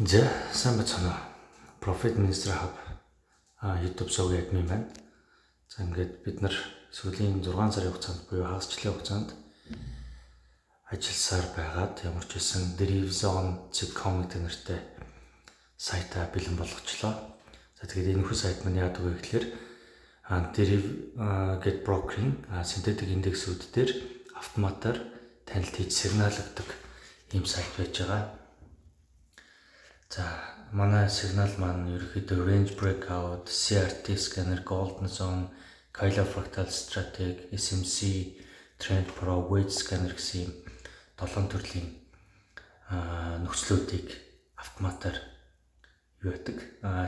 За сайн бацгаана. Profit Minister Hub YouTube сувгийн админ байна. За ингээд бид нар сүүлийн 6 сарын хугацаанд буюу хагасчлалын хугацаанд ажилласаар байгаад ямар ч байсан Derivzone.com гэдэг нэртэй сайтаа бэлэн болгочлоо. За тэгээд энэ хүү сайт маань яадаг вэ гэхээр Deriv get brokering синтетик индексүүд дээр автоматар танилт хийж сигналгадаг ийм сайт байж байгаа. За манай сигнал маань ерөөхдөө range breakout, CRT scanner, golden zone, Kylo fractal strategy, SMC, trend pro, weight scanner гэсэн 7 төрлийн нөхцлүүдийг автоматар юу яадаг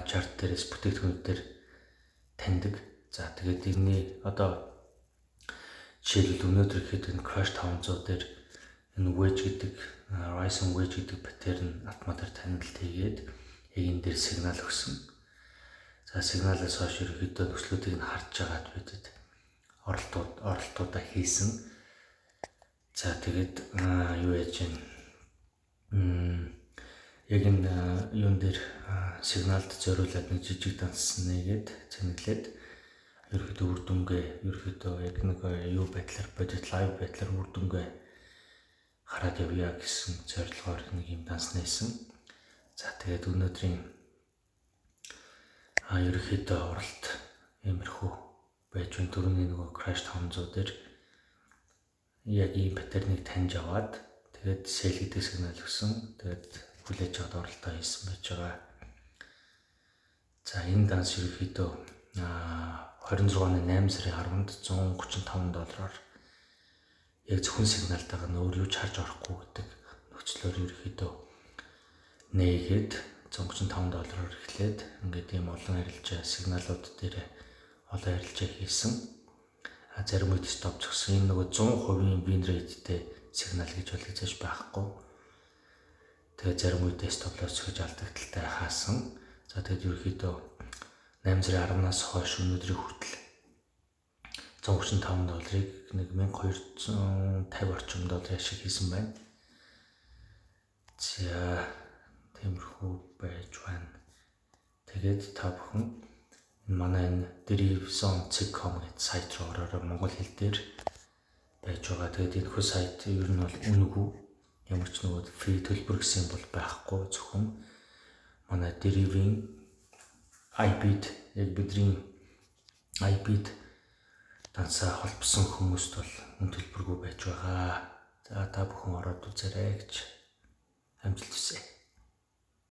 чарт дээрээс бүтээгдэхүүнүүдээр таньдаг. За тэгээд энэний одоо жишээлбэл өнөөдөр ихэд энэ crash 500 дээр энэ wedge гэдэг Ryzen wedge гэдэг паттерн автоматар танилт хийгээд яг энэ дээр сигнал өгсөн. За сигналаас хойш ерөөхдөө нөхцлүүдийг нь харж байгаад бидэд оролтуудаа хийсэн. За тэгээд юу яаж юм яг энэ юун дээр сигналд зориулаад нэг жижиг данс нэгээд цэнэглээд ерөөхдөө үр дүнгээ ерөөхдөө яг нэг юу байдлаар бодит лайв байдлаар үр дүнгээ хараад явъя гэсэн зорилгоор нэг юм данс нээсэн. За тэгээд өнөөдрийн ерөөхдөө оролт иймэрхүү байж байна. Түрүүний нөгөө crash 500 дээр яг ийм паттерныг таньж аваад тэгээд sell гэдэг сигнал өгсөн. Тэгээд хүлээж аваад оролтоо хийсэн байж байгаа. За энэ данс ерөөхдөө 26-ны 8 сарын 10-нд $135 яг зөвхөн сигналтайгаа өөр юу ч харж орохгүй гэдэг нөхцлөөр ерөөхдөө нээгээд $135 эхлээд ингээд ийм олон арилжаа сигналууд дээр олон арилжаа хийсэн. Зарим үед стоп зогсон. Энэ нөгөө 100% win rate-тэй сигнал гэж бол хийж байхгүй. Тэгээд зарим үед стоп loss гэж алдагдaltaй хаасан. За тэгээд ерөөхдөө 8 сарын 10-наас хойш өнөөдрийн хүртэл $135-ыг $1250 орчим шиг хийсэн байна. За тиймэрхүү байж байна. Тэгээд та бүхэн манай энэ Derivzone.com гэдэг сайт руу ороод монгол хэл дээр байж байгаа. Тэгээд энэ хүү сайт ер нь бол үнэгүй ямар ч нөгөө фри төлбөр гэсэн бол байхгүй. Зөвхөн манай Deriving iBid яг бидний iBid дансаа холбосон хүмүүст бол үн төлбөргүй байж байгаа. За та бүхэн ороод үзээрэй гэж амжилт хүсье.